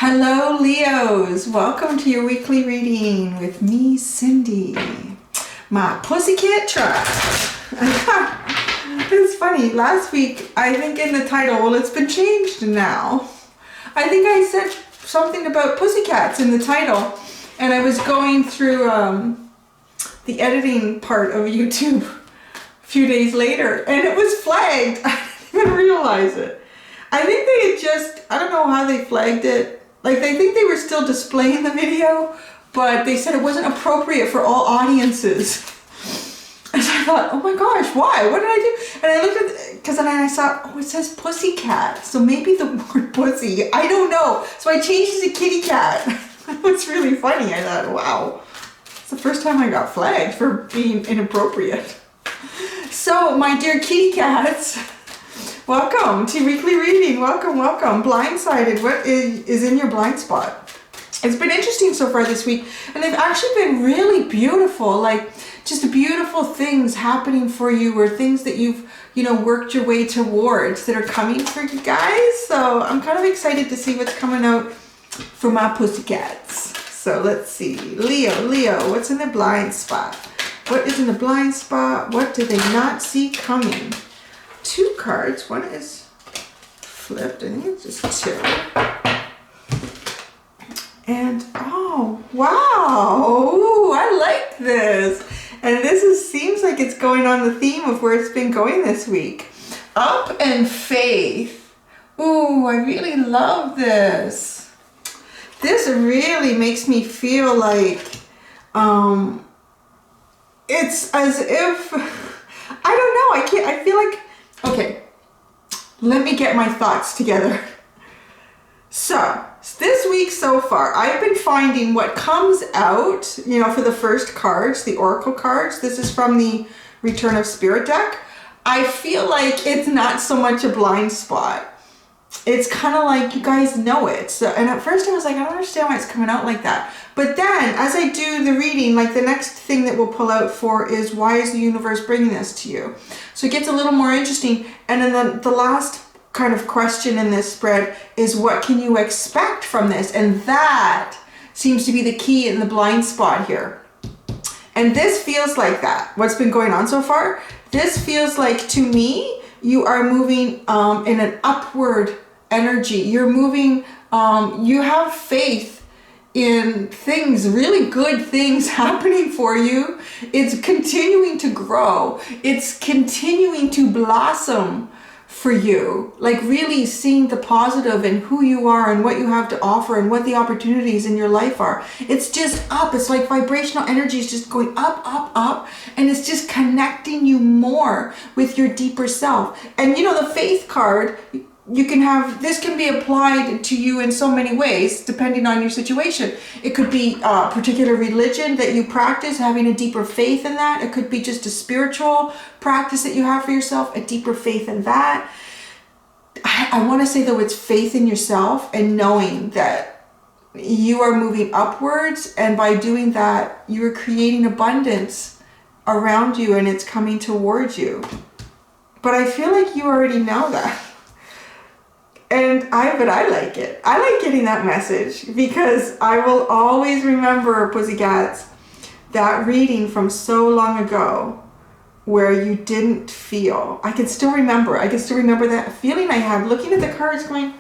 Hello Leos, welcome to your weekly reading with me, Cindy, my pussycat tribe. It's funny, last week, I think in the title, well it's been changed now. I think I said something about pussycats in the title, and I was going through the editing part of YouTube a few days later, and it was flagged. I didn't even realize it. I think they had just, I don't know how they flagged it. Like, I think they were still displaying the video, but they said it wasn't appropriate for all audiences. And so I thought, oh my gosh, why? What did I do? And I looked at it, because then I saw, oh, it says pussycat. So maybe the word pussy, I don't know. So I changed it to kitty cat. It was really funny. I thought, wow, it's the first time I got flagged for being inappropriate. So, my dear kitty cats, welcome to weekly reading. Welcome, welcome. Blindsided. What is in your blind spot? It's been interesting so far this week, and they've actually been really beautiful. Like, just beautiful things happening for you, or things that you've, worked your way towards that are coming for you guys. So I'm kind of excited to see what's coming out for my pussycats. So let's see. Leo, what's in the blind spot? What is in the blind spot? What do they not see coming? Two cards. One is flipped, and it's just two. And oh wow, ooh, I like this. And this seems like it's going on the theme of where it's been going this week. Up and faith. Ooh, I really love this. This really makes me feel like it's as if, I don't know, I feel like, okay, let me get my thoughts together. So, this week so far, I've been finding what comes out, for the first cards, the Oracle cards. This is from the Return of Spirit deck. I feel like it's not so much a blind spot. It's kind of like you guys know it. So, and at first I was like, I don't understand why it's coming out like that. But then, as I do the reading, like the next thing that we'll pull out for is, why is the universe bringing this to you? So it gets a little more interesting. And then the last kind of question in this spread is, what can you expect from this? And that seems to be the key in the blind spot here. And this feels like that. What's been going on so far? This feels like, to me, you are moving in an upward energy. You're moving, you have faith in things, really good things happening for you. It's continuing to grow. It's continuing to blossom for you. Like, really seeing the positive in who you are and what you have to offer and what the opportunities in your life are. It's just up. It's like vibrational energy is just going up, up, up. And it's just connecting you more with your deeper self. And the faith card, you can have, this can be applied to you in so many ways, depending on your situation. It could be a particular religion that you practice, having a deeper faith in that. It could be just a spiritual practice that you have for yourself, a deeper faith in that. I want to say, though, it's faith in yourself and knowing that you are moving upwards. And by doing that, you're creating abundance around you, and it's coming towards you. But I feel like you already know that. But I like it. I like getting that message, because I will always remember, pussycats, that reading from so long ago where you didn't feel. I can still remember that feeling I had looking at the cards going,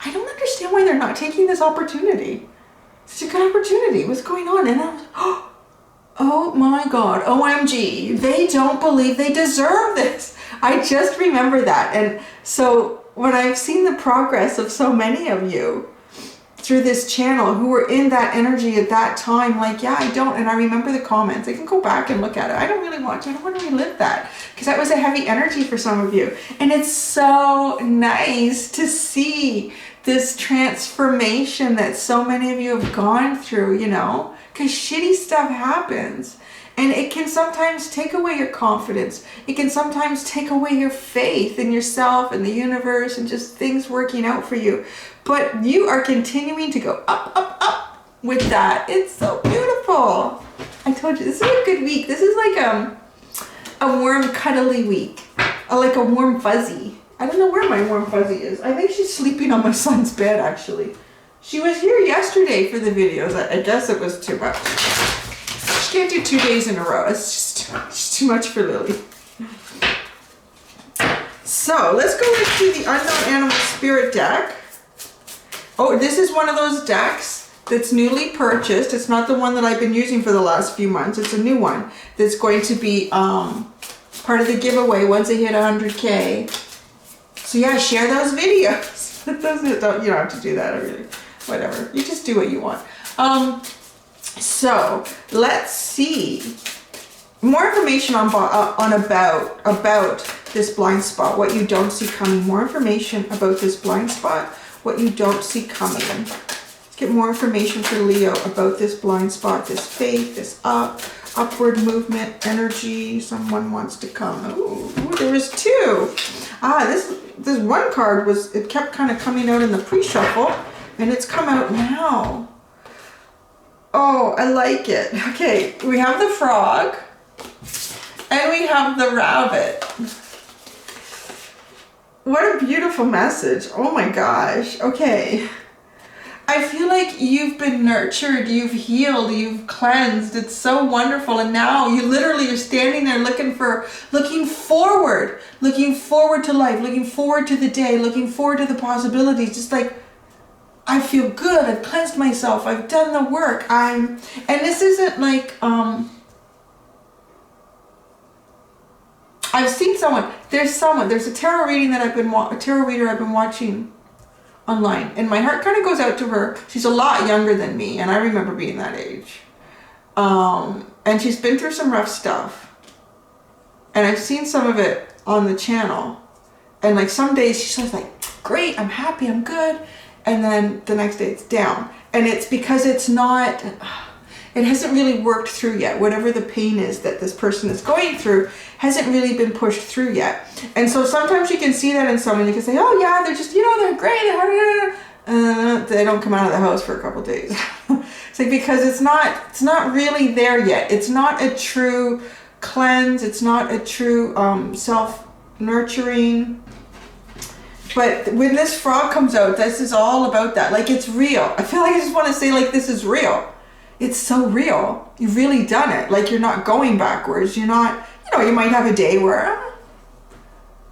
I don't understand why they're not taking this opportunity. Such a good opportunity. What's going on? And I was, oh my God, OMG. They don't believe they deserve this. I just remember that. And so when I've seen the progress of so many of you through this channel who were in that energy at that time, like, yeah, I don't, and I remember the comments. I can go back and look at it. I don't really want to. I don't want to relive that, because that was a heavy energy for some of you. And it's so nice to see this transformation that so many of you have gone through, because shitty stuff happens. And it can sometimes take away your confidence. It can sometimes take away your faith in yourself and the universe and just things working out for you. But you are continuing to go up, up, up with that. It's so beautiful. I told you, this is a good week. This is like a warm, cuddly week. Like a warm fuzzy. I don't know where my warm fuzzy is. I think she's sleeping on my son's bed, actually. She was here yesterday for the videos. I guess it was too much. She can't do 2 days in a row. It's just too much for Lily. So let's go into the Unknown Animal Spirit deck. Oh, this is one of those decks that's newly purchased. It's not the one that I've been using for the last few months. It's a new one that's going to be part of the giveaway once I hit 100K. So yeah, share those videos. You don't have to do that. I really, whatever. You just do what you want. So let's see. More information on about this blind spot, what you don't see coming. More information about this blind spot, what you don't see coming. Let's get more information for Leo about this blind spot, this faith, this upward movement, energy. Someone wants to come. Ooh, there was two. This one card it kept kind of coming out in the pre-shuffle, and it's come out now. Oh, I like it. Okay, we have the frog. And we have the rabbit. What a beautiful message. Oh my gosh. Okay. I feel like you've been nurtured, you've healed, you've cleansed. It's so wonderful. And now you literally are standing there looking forward to life, looking forward to the day, looking forward to the possibilities. Just like, I feel good. I've cleansed myself. I've done the work. And this isn't like, I've seen someone. There's a tarot reading that a tarot reader I've been watching online, and my heart kind of goes out to her. She's a lot younger than me, and I remember being that age. And she's been through some rough stuff, and I've seen some of it on the channel. And like some days she's like, "Great, I'm happy, I'm good," and then the next day it's down, and it's because it hasn't really worked through yet. Whatever the pain is that this person is going through hasn't really been pushed through yet. And so sometimes you can see that in someone. You can say, oh yeah, they're just, they're great. They don't come out of the house for a couple days. It's like, because it's not really there yet. It's not a true cleanse. It's not a true self-nurturing. But when this frog comes out, this is all about that. Like, it's real. I feel like I just want to say, like, this is real. It's so real. You've really done it. Like, you're not going backwards. You're not, you might have a day where I think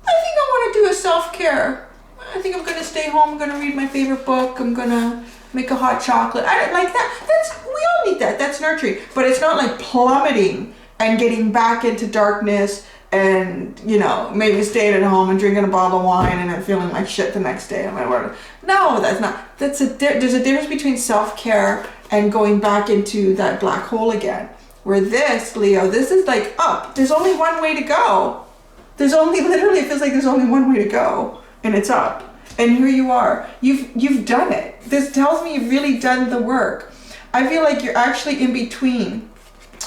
I want to do a self-care. I think I'm going to stay home. I'm going to read my favorite book. I'm going to make a hot chocolate. I like that. We all need that. That's nurturing. But it's not like plummeting and getting back into darkness and, maybe staying at home and drinking a bottle of wine and then feeling like shit the next day. No, that's not. There's a difference between self-care and going back into that black hole again. Where this, Leo, this is like up. There's only one way to go. Literally, it feels like there's only one way to go, and it's up. And here you are. You've done it. This tells me you've really done the work. I feel like you're actually in between.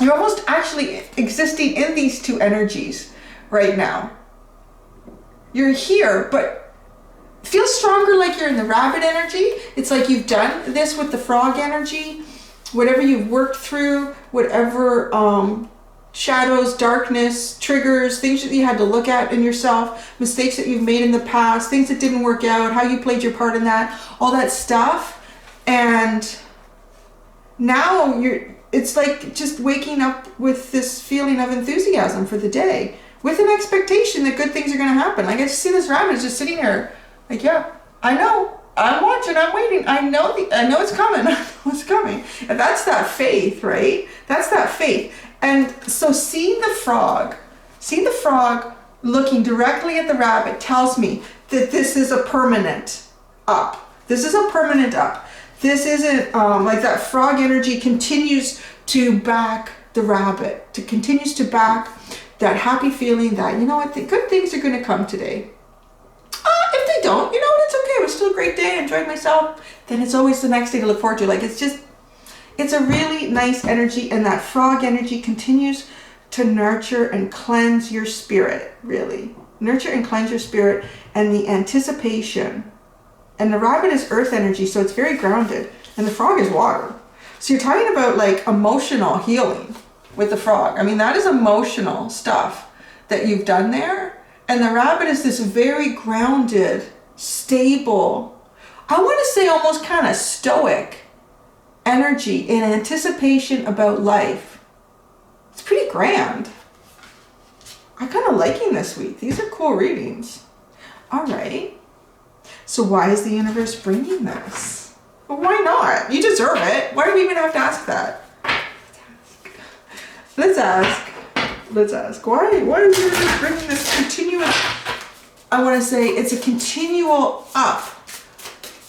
You're almost actually existing in these two energies right now. You're here, but feel stronger like you're in the rabbit energy. It's like you've done this with the frog energy. Whatever you've worked through, whatever shadows, darkness, triggers, things that you had to look at in yourself, mistakes that you've made in the past, things that didn't work out, how you played your part in that, all that stuff. And now it's like just waking up with this feeling of enthusiasm for the day, with an expectation that good things are going to happen. Like, I just see this rabbit just sitting here, like, yeah, I know. I'm watching, I'm waiting. I know it's coming. I know it's coming. And that's that faith, right? That's that faith. And so seeing the frog looking directly at the rabbit tells me that this is a permanent up. This is a permanent up. This isn't like that frog energy continues to back the rabbit, continues to back that happy feeling that, the good things are going to come today. If they don't, it's okay. It was still a great day. I enjoyed myself. Then it's always the next day to look forward to. Like, it's a really nice energy, and that frog energy continues to nurture and cleanse your spirit, really. Nurture and cleanse your spirit, and the anticipation. And the rabbit is earth energy, so it's very grounded, and the frog is water. So you're talking about like emotional healing with the frog. I mean, that is emotional stuff that you've done there. And the rabbit is this very grounded, stable, I want to say almost kind of stoic energy in anticipation about life. It's pretty grand. I'm kind of liking this week. These are cool readings. All right. So why is the universe bringing this? Well, why not? You deserve it. Why do we even have to ask that? Let's ask. Let's ask. Why is the universe bringing this continuous? I want to say it's a continual up.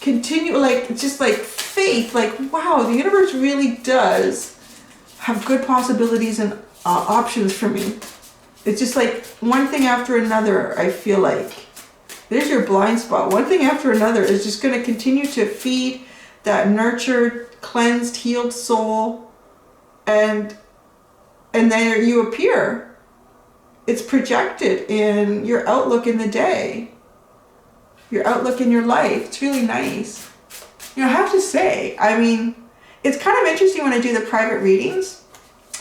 Just like faith. Like, wow, the universe really does have good possibilities and options for me. It's just like one thing after another, I feel like. There's your blind spot. One thing after another is just going to continue to feed that nurtured, cleansed, healed soul. And there you appear. It's projected in your outlook in the day. Your outlook in your life. It's really nice. You know, I have to say, I mean, it's kind of interesting when I do the private readings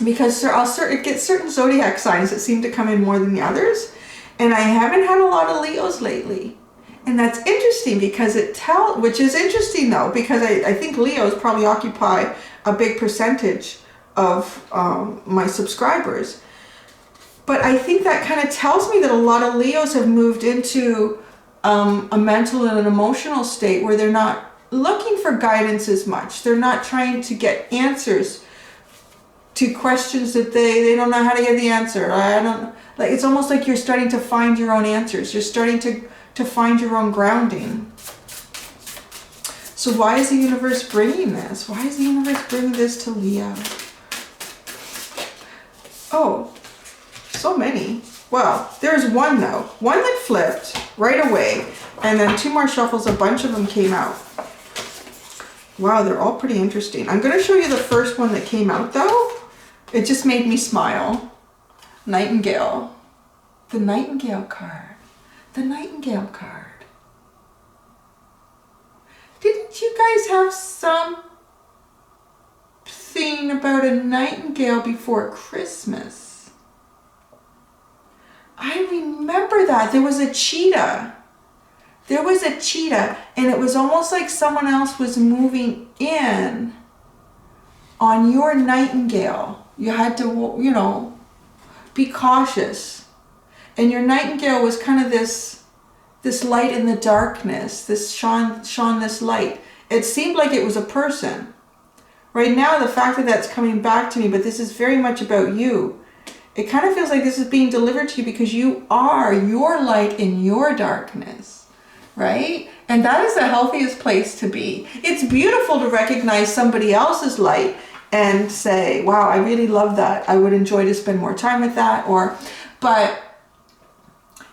because it gets certain zodiac signs that seem to come in more than the others. And I haven't had a lot of Leos lately. And that's interesting because which is interesting though, because I think Leos probably occupy a big percentage of my subscribers. But I think that kind of tells me that a lot of Leos have moved into a mental and an emotional state where they're not looking for guidance as much. They're not trying to get answers to questions that they don't know how to get the answer. Like, it's almost like you're starting to find your own answers. You're starting to find your own grounding. So why is the universe bringing this? Why is the universe bringing this to Leo? Oh, so many. Well, there's one though. One that flipped right away. And then two more shuffles, a bunch of them came out. Wow, they're all pretty interesting. I'm going to show you the first one that came out though. It just made me smile. Nightingale. The Nightingale card. The Nightingale card. Didn't you guys have something about a nightingale before Christmas? I remember that. There was a cheetah. There was a cheetah, and it was almost like someone else was moving in on your nightingale. You had to, you know, be cautious. And your nightingale was kind of this light in the darkness. This shone this light. It seemed like it was a person. Right now, the fact that that's coming back to me, but this is very much about you. It kind of feels like this is being delivered to you because you are your light in your darkness, right? And that is the healthiest place to be. It's beautiful to recognize somebody else's light and say, wow, I really love that. I would enjoy to spend more time with that. But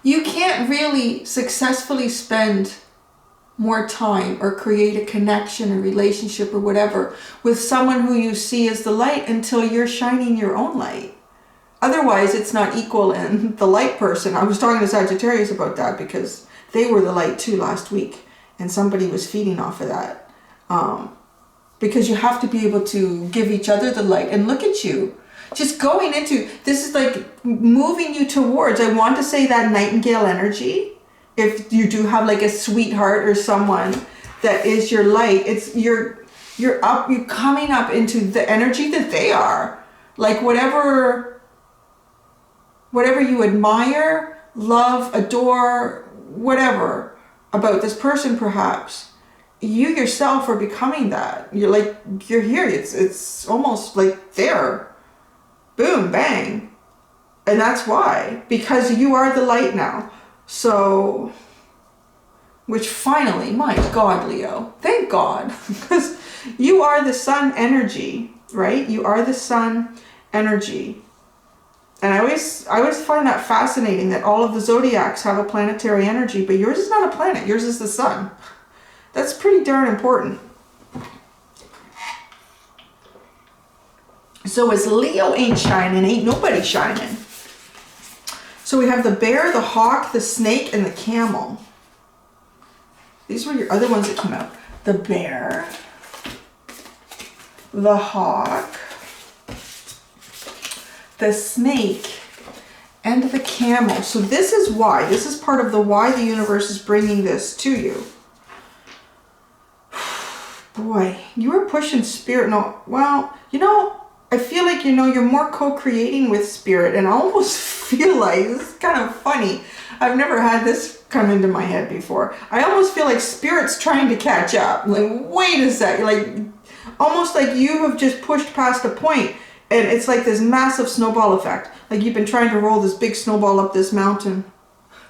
you can't really successfully spend more time or create a connection, a relationship or whatever with someone who you see as the light until you're shining your own light. Otherwise, it's not equal in the light person. I was talking to Sagittarius about that because they were the light too last week and somebody was feeding off of that. Because you have to be able to give each other the light. And look at you. Just going into, this is like moving you towards, I want to say that nightingale energy. If you do have like a sweetheart or someone that is your light, it's you're coming up into the energy that they are. Like whatever you admire, love, adore, whatever about this person perhaps, you yourself are becoming that. You're here. It's almost like there. Boom, bang. And that's why. Because you are the light now. So, which finally, my God, Leo, thank God. Because you are the sun energy, right? You are the sun energy. And I always find that fascinating that all of the zodiacs have a planetary energy, but yours is not a planet. Yours is the sun. That's pretty darn important. So as Leo ain't shining, ain't nobody shining. So we have the bear, the hawk, the snake, and the camel. These were your other ones that came out. The bear, the hawk, the snake, and the camel. So this is why. This is part of the why the universe is bringing this to you. boy, you were pushing spirit. No, well, you know, I feel like, you know, you're more co-creating with spirit, and I almost feel like, this is kind of funny. I've never had this come into my head before. I almost feel like spirit's trying to catch up. Like, wait a sec, like, almost like you have just pushed past a point, and it's like this massive snowball effect. Like you've been trying to roll this big snowball up this mountain.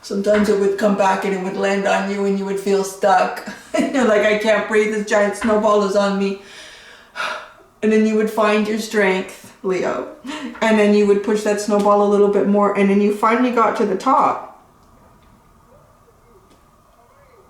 Sometimes it would come back and it would land on you and you would feel stuck. You're like, I can't breathe, this giant snowball is on me. And then you would find your strength, Leo. And then you would push that snowball a little bit more, and then you finally got to the top.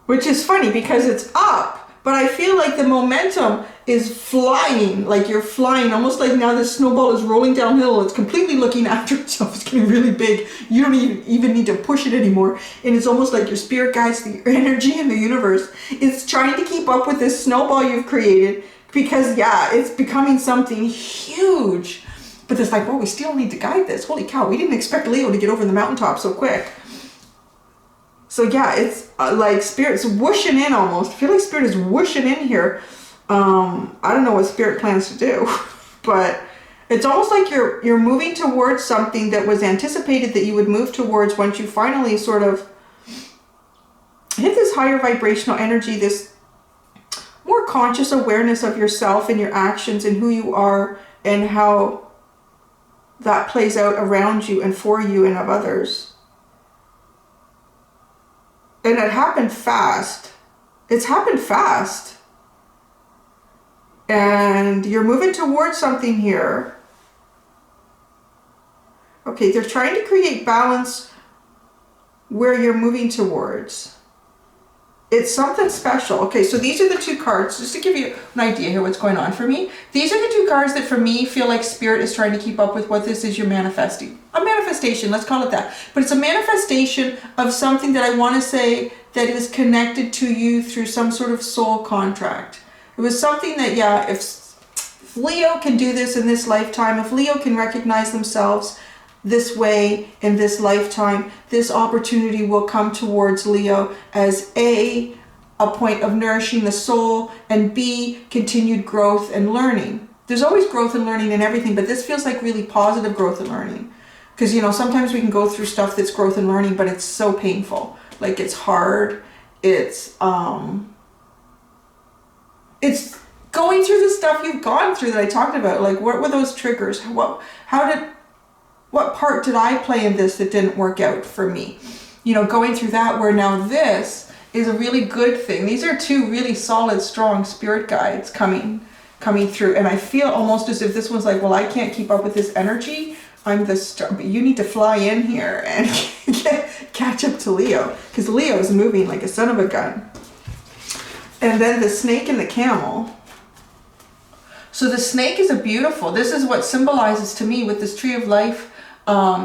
Which is funny because it's up, but I feel like the momentum is flying, like you're flying, almost like now this snowball is rolling downhill. It's completely looking after itself. It's getting really big. You don't even need to push it anymore. And it's almost like your spirit guides, the energy in the universe is trying to keep up with this snowball you've created, because yeah, it's becoming something huge. But it's like, well, we still need to guide this. Holy cow, we didn't expect Leo to get over the mountaintop so quick. So yeah, it's like spirit's whooshing in almost. I feel like spirit is whooshing in here. I don't know what spirit plans to do, but it's almost like you're moving towards something that was anticipated that you would move towards once you finally sort of hit this higher vibrational energy, this more conscious awareness of yourself and your actions and who you are and how that plays out around you and for you and of others. And it happened fast. It's happened fast. And you're moving towards something here. Okay, they're trying to create balance where you're moving towards. It's something special. Okay, so these are the two cards, just to give you an idea here what's going on for me. These are the two cards that for me feel like spirit is trying to keep up with what this is you're manifesting. A manifestation, let's call it that. But it's a manifestation of something that I want to say that is connected to you through some sort of soul contract. It was something that, yeah, if Leo can do this in this lifetime, if Leo can recognize themselves this way in this lifetime, this opportunity will come towards Leo as a point of nourishing the soul, and B, continued growth and learning. There's always growth and learning in everything, but this feels like really positive growth and learning. Because, you know, sometimes we can go through stuff that's growth and learning, but it's so painful. Like, it's hard. It's going through the stuff you've gone through that I talked about. Like, what were those triggers? What part did I play in this that didn't work out for me? You know, going through that, where now this is a really good thing. These are two really solid, strong spirit guides coming through. And I feel almost as if this one's like, well, I can't keep up with this energy. I'm the star, but you need to fly in here and catch up to Leo, because Leo is moving like a son of a gun. And then the snake and the camel. So the snake is this is what symbolizes to me with this tree of life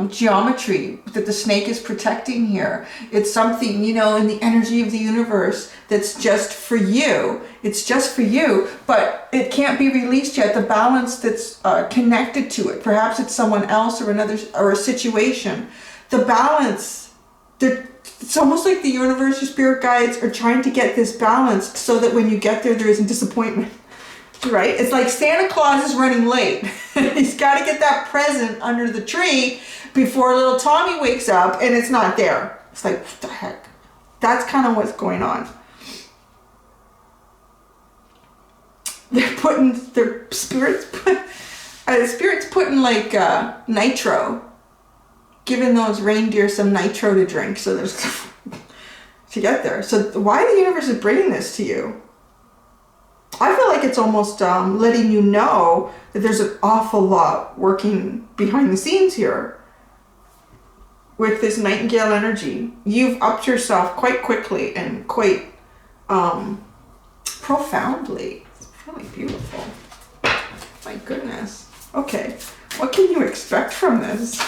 geometry that the snake is protecting here. It's something, you know, in the energy of the universe that's just for you. It's just for you, but it can't be released yet. The balance that's connected to it. Perhaps it's someone else or another, or a situation. The balance, it's almost like the universe, your spirit guides are trying to get this balance so that when you get there isn't disappointment. Right? It's like Santa Claus is running late. He's got to get that present under the tree before little Tommy wakes up and it's not there. It's like, what the heck? That's kind of what's going on. They're putting their spirits putting like nitro, giving those reindeer some nitro to drink so there's to get there. So why the universe is bringing this to you? I feel like it's almost letting you know that there's an awful lot working behind the scenes here with this nightingale energy. You've upped yourself quite quickly and quite profoundly. It's really beautiful. My goodness. Okay, what can you expect from this?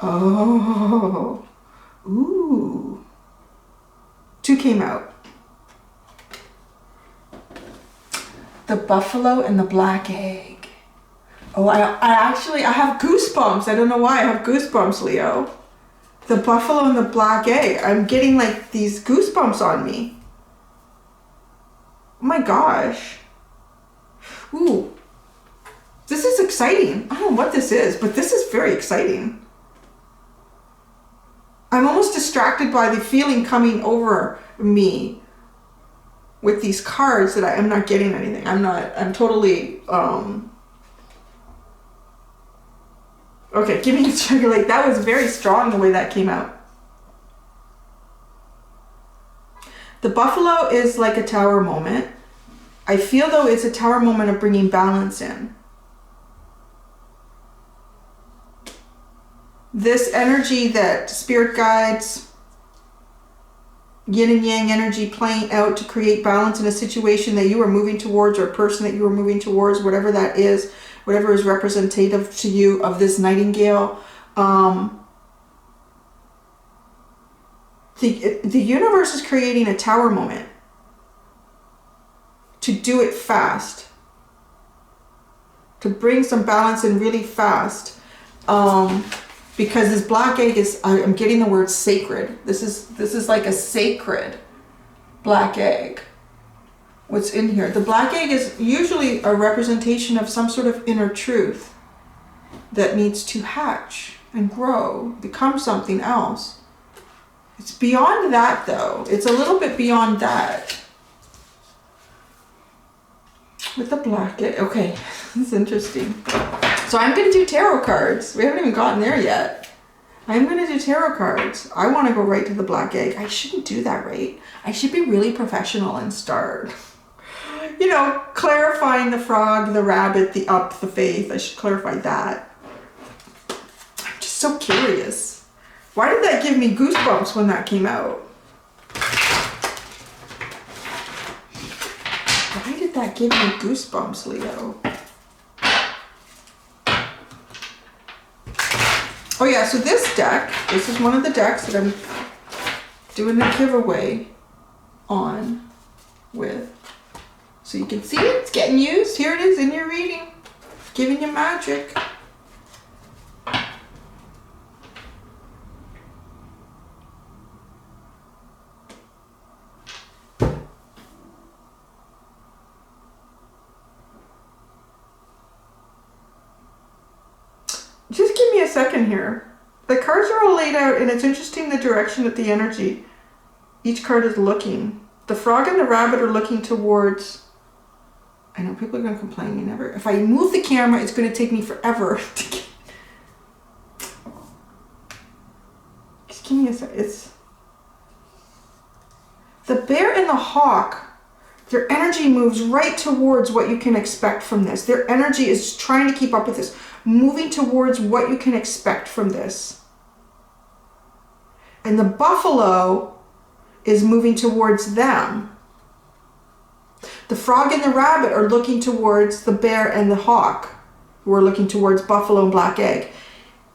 Oh, ooh. Two came out. The buffalo and the black egg. Oh, I have goosebumps. I don't know why I have goosebumps, Leo. The buffalo and the black egg. I'm getting like these goosebumps on me. Oh my gosh. Ooh. This is exciting. I don't know what this is, but this is very exciting. I'm almost distracted by the feeling coming over me with these cards that I'm not getting anything. I'm totally, okay, give me a check. Like, that was very strong the way that came out. The buffalo is like a tower moment. I feel though it's a tower moment of bringing balance in. This energy that spirit guides, yin and yang energy playing out to create balance in a situation that you are moving towards, or a person that you are moving towards, whatever that is, whatever is representative to you of this nightingale. The universe is creating a tower moment to do it fast, to bring some balance in really fast. Because this black egg is, I'm getting the word sacred. This is like a sacred black egg. What's in here? The black egg is usually a representation of some sort of inner truth that needs to hatch and grow, become something else. It's beyond that though. It's a little bit beyond that. With the black egg. Okay, that's interesting. So I'm going to do tarot cards. We haven't even gotten there yet. I'm going to do tarot cards. I want to go right to the black egg. I shouldn't do that, right? I should be really professional and start, you know, clarifying the frog, the rabbit, the up, the faith. I should clarify that. I'm just so curious. Why did that give me goosebumps when that came out? Why did that give me goosebumps, Leo? Oh yeah, so this deck, this is one of the decks that I'm doing a giveaway on with. So you can see it's getting used. Here it is in your reading, giving you magic. Just give me a second here. The cards are all laid out, and it's interesting the direction that the energy, each card is looking. The frog and the rabbit are looking towards, I know people are going to complain, you never, if I move the camera, it's going to take me forever to get, just give me a second. It's the bear and the hawk. Their energy moves right towards what you can expect from this. Their energy is trying to keep up with this, moving towards what you can expect from this. And the buffalo is moving towards them. The frog and the rabbit are looking towards the bear and the hawk, who are looking towards buffalo and black egg.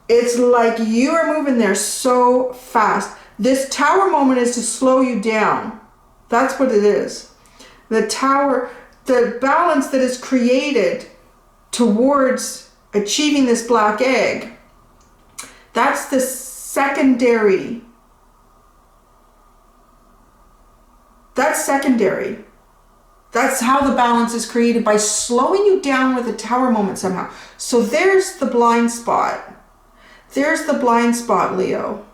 It's like you are moving there so fast. This tower moment is to slow you down. That's what it is. The tower, the balance that is created towards achieving this black egg, that's the secondary. That's secondary. That's how the balance is created, by slowing you down with a tower moment somehow. So there's the blind spot. There's the blind spot, Leo.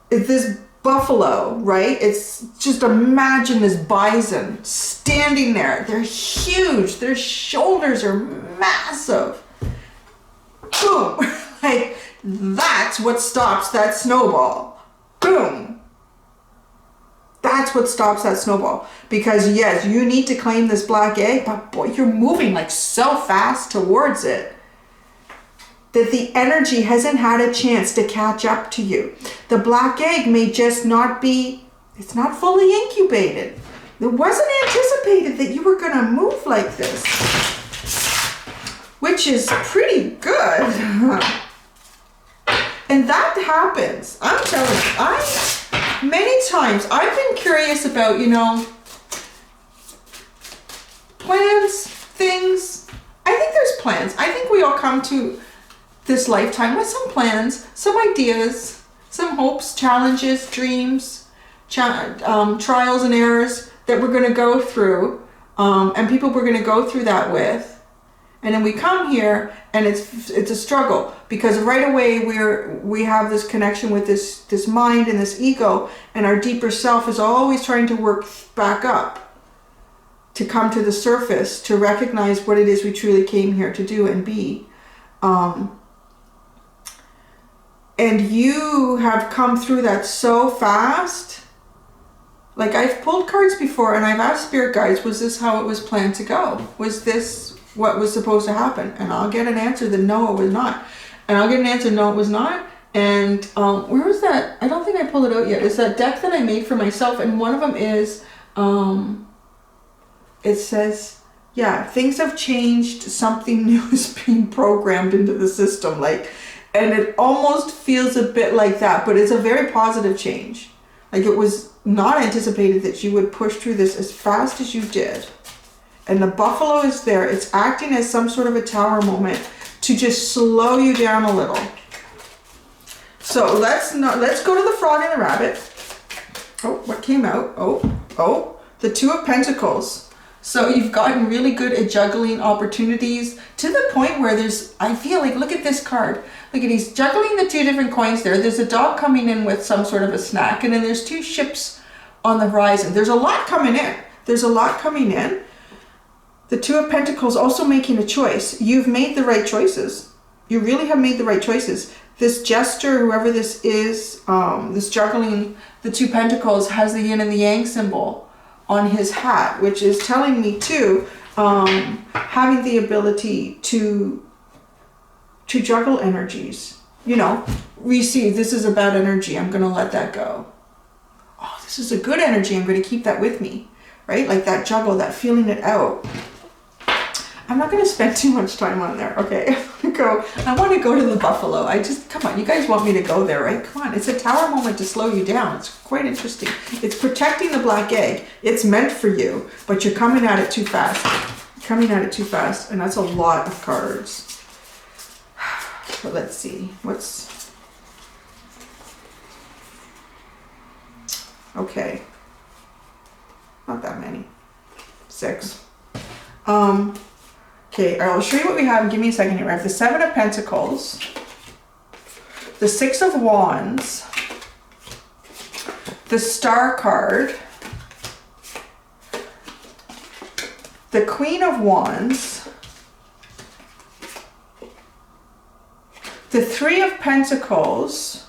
This buffalo, right? It's just, imagine this bison standing there. They're huge. Their shoulders are massive. Boom. Like, that's what stops that snowball. Boom. That's what stops that snowball. Because yes, you need to claim this black egg, but boy, you're moving like so fast towards it that the energy hasn't had a chance to catch up to you. The black egg may just not be, it's not fully incubated. It wasn't anticipated that you were going to move like this, which is pretty good. And that happens. I'm telling you, many times I've been curious about, you know, plans, things. I think there's plans. I think we all come to this lifetime with some plans, some ideas, some hopes, challenges, dreams, trials and errors that we're going to go through, and people we're going to go through that with. And then we come here and it's a struggle, because right away we have this connection with this mind and this ego, and our deeper self is always trying to work back up to come to the surface, to recognize what it is we truly came here to do and be. And you have come through that so fast. Like, I've pulled cards before and I've asked spirit guides, was this how it was planned to go? Was this what was supposed to happen? And I'll get an answer that no, it was not. And I'll get an answer, no, it was not. And where was that? I don't think I pulled it out yet. It's that deck that I made for myself. And one of them is, it says, yeah, things have changed. Something new is being programmed into the system. Like, and it almost feels a bit like that, but it's a very positive change. Like, it was not anticipated that you would push through this as fast as you did. And the buffalo is there. It's acting as some sort of a tower moment to just slow you down a little. So let's go to the frog and the rabbit. Oh, what came out? Oh, the Two of Pentacles. So you've gotten really good at juggling opportunities to the point where I feel like, look at this card. Look at, he's juggling the two different coins there. There's a dog coming in with some sort of a snack, and then there's two ships on the horizon. There's a lot coming in. There's a lot coming in. The Two of Pentacles also making a choice. You've made the right choices. You really have made the right choices. This jester, whoever this is, this juggling the Two Pentacles, has the yin and the yang symbol on his hat, which is telling me too, having the ability to juggle energies. You know, receive, this is a bad energy, I'm going to let that go. Oh, this is a good energy, I'm going to keep that with me. Right? Like that juggle, that feeling it out. I'm not going to spend too much time on there. Okay, I want to go to the buffalo. Come on, you guys want me to go there, right? Come on, it's a tower moment to slow you down. It's quite interesting. It's protecting the black egg. It's meant for you, but you're coming at it too fast. You're coming at it too fast, and that's a lot of cards. So let's see, okay. Not that many. 6. Okay, I'll show you what we have. Give me a second here. I have the Seven of Pentacles, the Six of Wands, the Star card, the Queen of Wands, the Three of Pentacles,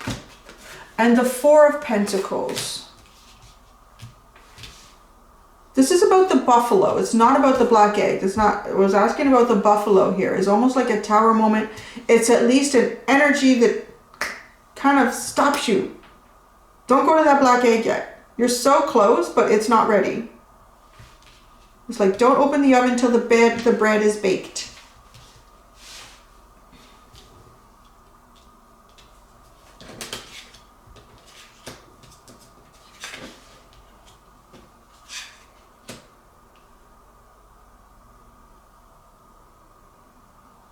and the Four of Pentacles. This is about the buffalo. It's not about the black egg. It's not. I was asking about the buffalo here. It's almost like a tower moment. It's at least an energy that kind of stops you. Don't go to that black egg yet. You're so close, but it's not ready. It's like, don't open the oven till the bread is baked.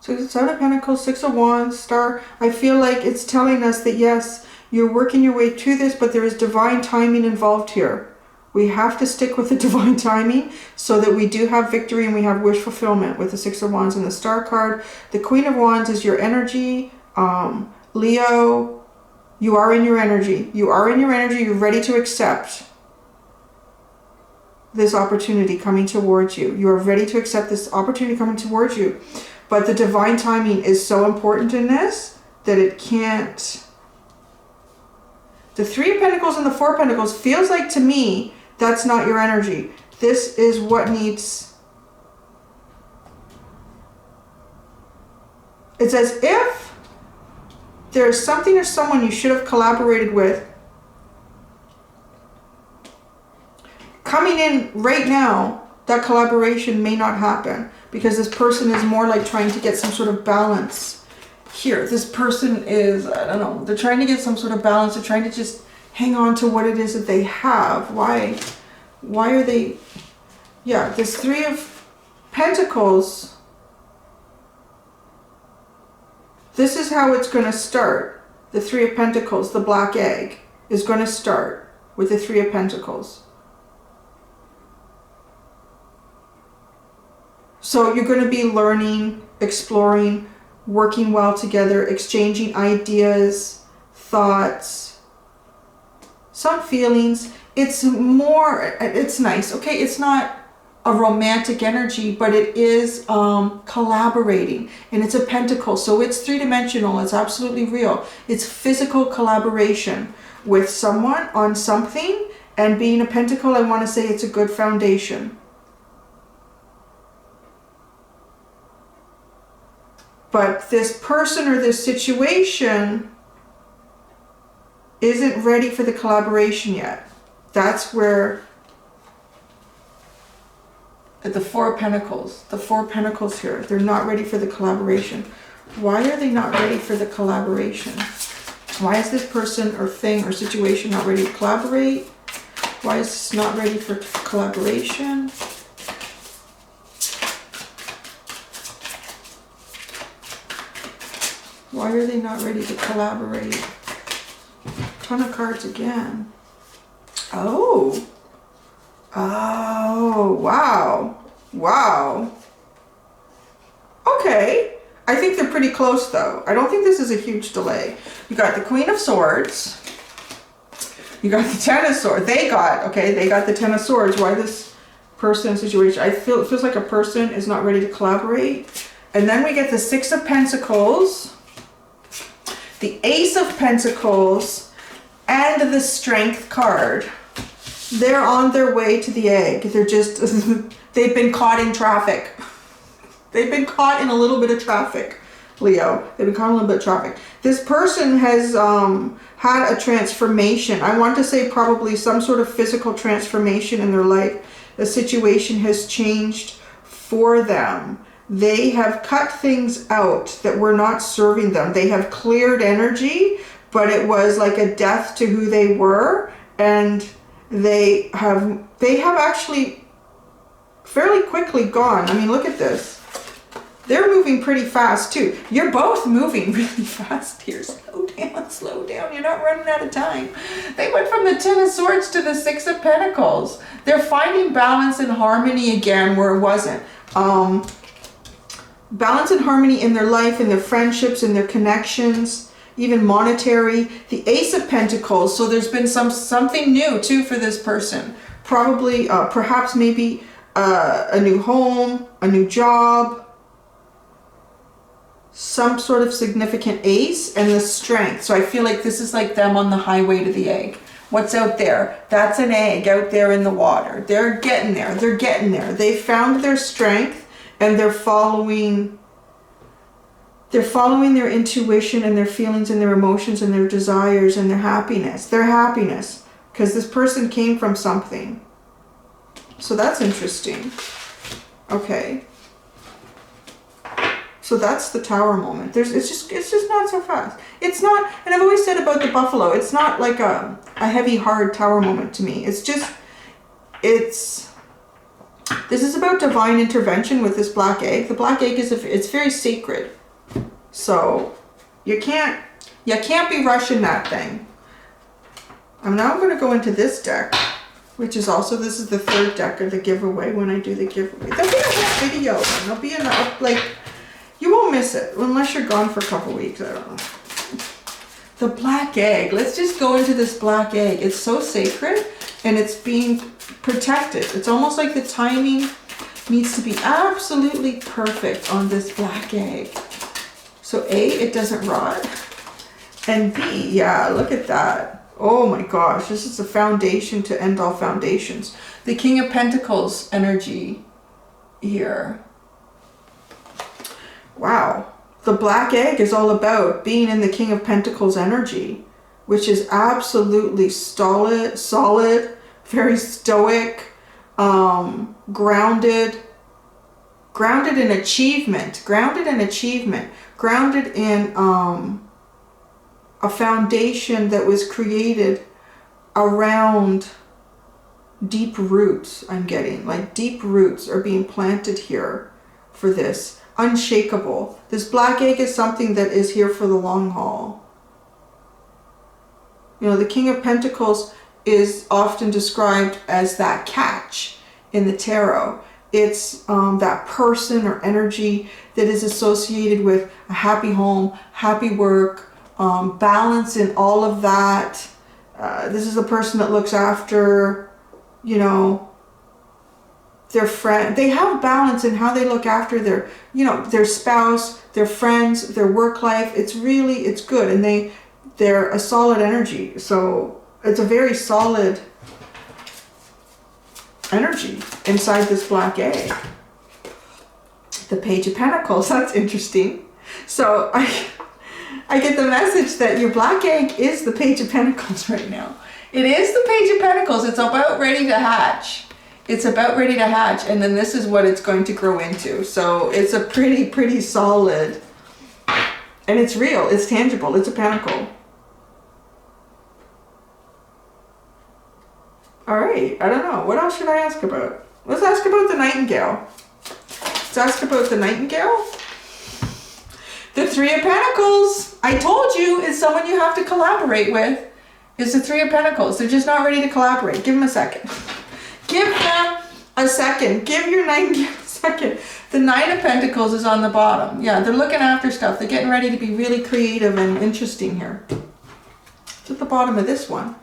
So Seven of Pentacles, Six of Wands, Star. I feel like it's telling us that yes, you're working your way through this, but there is divine timing involved here. We have to stick with the divine timing so that we do have victory and we have wish fulfillment with the Six of Wands and the Star card. The Queen of Wands is your energy. Leo, you are in your energy. You are in your energy. You're ready to accept this opportunity coming towards you. You are ready to accept this opportunity coming towards you. But the divine timing is so important in this that it can't. The Three of Pentacles and the Four of Pentacles feels like to me that's not your energy. This is what needs. It's as if there's something or someone you should have collaborated with coming in right now. That collaboration may not happen because this person is more like trying to get some sort of balance here. This person is, I don't know, they're trying to get some sort of balance. They're trying to just hang on to what it is that they have. Why are they, yeah, this Three of Pentacles, this is how it's going to start. The Three of Pentacles, the black egg, is going to start with the Three of Pentacles. So you're going to be learning, exploring, working well together, exchanging ideas, thoughts, some feelings. It's more, it's nice, okay? It's not a romantic energy, but it is collaborating, and it's a pentacle, so it's three-dimensional. It's absolutely real. It's physical collaboration with someone on something, and being a pentacle, I want to say it's a good foundation. But this person or this situation isn't ready for the collaboration yet. That's where the Four of Pentacles, the Four of Pentacles here, they're not ready for the collaboration. Why are they not ready for the collaboration? Why is this person or thing or situation not ready to collaborate? Why is this not ready for collaboration? Why are they not ready to collaborate? Ton of cards again. Oh. Oh, wow. Wow. Okay. I think they're pretty close though. I don't think this is a huge delay. You got the Queen of Swords. You got the Ten of Swords. They got the Ten of Swords. Why this person situation? It feels like a person is not ready to collaborate. And then we get the Six of Pentacles, the Ace of Pentacles, and the Strength card. They're on their way to the egg. They're just, they've been caught in traffic. They've been caught in a little bit of traffic, Leo. They've been caught in a little bit of traffic. This person has had a transformation. I want to say probably some sort of physical transformation in their life. The situation has changed for them. They have cut things out that were not serving them. They have cleared energy, but it was like a death to who they were, and they have actually fairly quickly gone. I mean, look at this. They're moving pretty fast too. You're both moving really fast here. Slow down, slow down. You're not running out of time. They went from the Ten of Swords to the Six of Pentacles. They're finding balance and harmony again where it wasn't. Balance and harmony in their life, in their friendships, in their connections, even monetary. The Ace of Pentacles. So there's been something new too for this person. Probably, perhaps maybe a new home, a new job, some sort of significant ace, and the Strength. So I feel like this is like them on the highway to the egg. What's out there? That's an egg out there in the water. They're getting there. They're getting there. They found their strength, and they're following their intuition and their feelings and their emotions and their desires and their happiness. Their happiness. Because this person came from something. So that's interesting. Okay. So that's the Tower moment. It's just not so fast. It's not, and I've always said about the buffalo, it's not like a heavy, hard Tower moment to me. It's just, this is about divine intervention with this black egg. The black egg it's very sacred. So you can't be rushing that thing. I'm now going to go into this deck, which is also, this is the third deck of the giveaway when I do the giveaway. There'll be a whole video, and there'll be enough, like, you won't miss it unless you're gone for a couple weeks. I don't know. The black egg. Let's just go into this black egg. It's so sacred, and it's being protected. It's almost like the timing needs to be absolutely perfect on this black egg. So A, it doesn't rot. And B, yeah, look at that. Oh my gosh, this is the foundation to end all foundations. The King of Pentacles energy here. Wow. The black egg is all about being in the King of Pentacles energy, which is absolutely solid, very stoic, grounded in achievement, grounded in a foundation that was created around deep roots. I'm getting like deep roots are being planted here for this. Unshakable. This black egg is something that is here for the long haul. You know, the King of Pentacles is often described as that catch in the tarot. It's that person or energy that is associated with a happy home, happy work, balance in all of that. This is the person that looks after, you know, their friend. They have balance in how they look after their, you know, their spouse, their friends, their work life. It's really, it's good. And they're a solid energy. So it's a very solid energy inside this black egg. The Page of Pentacles, that's interesting. So I get the message that your black egg is the Page of Pentacles right now. It is the Page of Pentacles. It's about ready to hatch. It's about ready to hatch, and then this is what it's going to grow into. So it's a pretty solid, and it's real, it's tangible, it's a pentacle. All right, I don't know. What else should I ask about? Let's ask about the Nightingale. Let's ask about the Nightingale. The Three of Pentacles. I told you, is someone you have to collaborate with. Is the Three of Pentacles. They're just not ready to collaborate. Give them a second. Give them a second. Give your Nightingale a second. The Nine of Pentacles is on the bottom. Yeah, they're looking after stuff. They're getting ready to be really creative and interesting here. It's at the bottom of this one.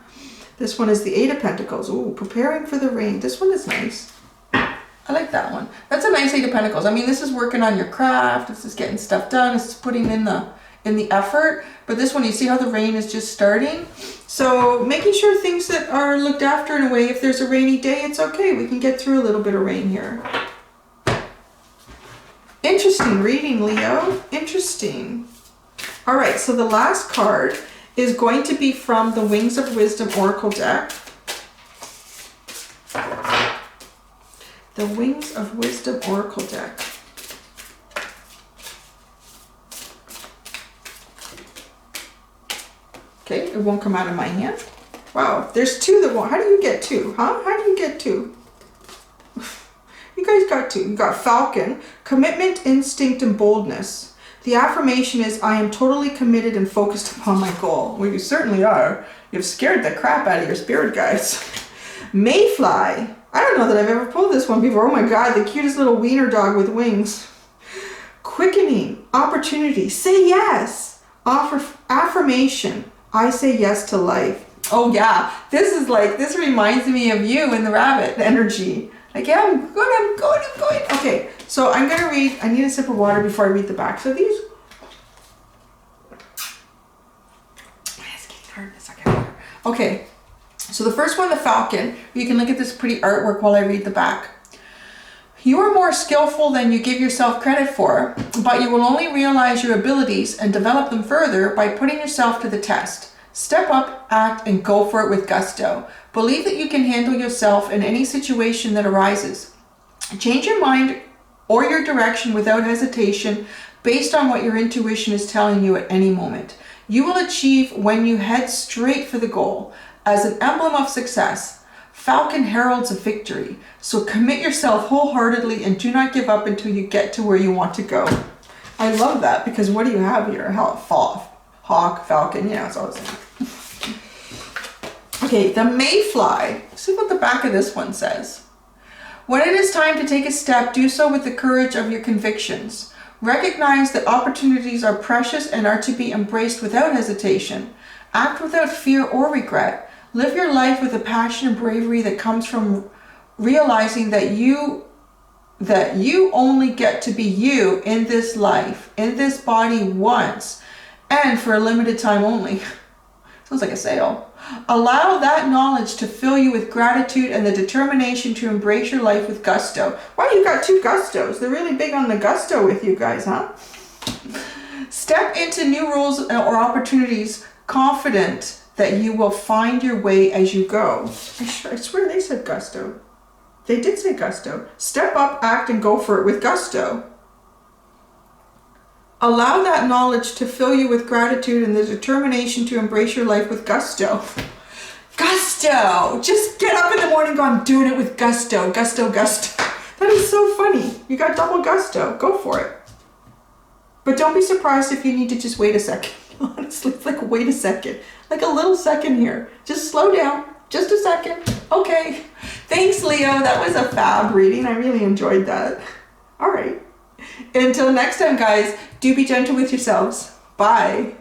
This one is the Eight of Pentacles. Ooh, preparing for the rain. This one is nice. I like that one. That's a nice Eight of Pentacles. I mean, this is working on your craft. This is getting stuff done. This is putting in the effort. But this one, you see how the rain is just starting? So making sure things that are looked after in a way, if there's a rainy day, it's okay. We can get through a little bit of rain here. Interesting reading, Leo. Interesting. All right, so the last card is going to be from the Wings of Wisdom Oracle deck. The Wings of Wisdom Oracle deck. Okay, it won't come out of my hand. Wow, there's two that won't. How do you get two, huh? How do you get two? You guys got two. You got Falcon, commitment, instinct, and boldness. The affirmation is, I am totally committed and focused upon my goal. Well, you certainly are. You've scared the crap out of your spirit guides. Mayfly. I don't know that I've ever pulled this one before. Oh my God, the cutest little wiener dog with wings. Quickening. Opportunity. Say yes. Affirmation. I say yes to life. Oh yeah, this reminds me of you in the rabbit energy. Like, yeah, I'm going. Okay, so I'm gonna read, I need a sip of water before I read the back. So these, it's getting hard in a second. Okay, so the first one, the Falcon, you can look at this pretty artwork while I read the back. You are more skillful than you give yourself credit for, but you will only realize your abilities and develop them further by putting yourself to the test. Step up, act, and go for it with gusto. Believe that you can handle yourself in any situation that arises. Change your mind or your direction without hesitation based on what your intuition is telling you at any moment. You will achieve when you head straight for the goal. As an emblem of success, Falcon heralds a victory, so commit yourself wholeheartedly and do not give up until you get to where you want to go. I love that, because what do you have here? Hawk, Falcon, yeah, it's all the same. Okay, the Mayfly. See what the back of this one says. When it is time to take a step, do so with the courage of your convictions. Recognize that opportunities are precious and are to be embraced without hesitation. Act without fear or regret. Live your life with a passion and bravery that comes from realizing that you only get to be you in this life, in this body once, and for a limited time only. Sounds like a sale. Allow that knowledge to fill you with gratitude and the determination to embrace your life with gusto. Wow, you got two gustos. They're really big on the gusto with you guys, huh? Step into new roles or opportunities confident that you will find your way as you go. I swear they said gusto. They did say gusto. Step up, act, and go for it with gusto. Allow that knowledge to fill you with gratitude and the determination to embrace your life with gusto. Gusto! Just get up in the morning and go, I'm doing it with gusto. Gusto, gusto. That is so funny. You got double gusto. Go for it. But don't be surprised if you need to just wait a second. Honestly, it's like, wait a second. Like a little second here. Just slow down. Just a second. Okay. Thanks, Leo. That was a fab reading. I really enjoyed that. All right. Until next time, guys, do be gentle with yourselves. Bye.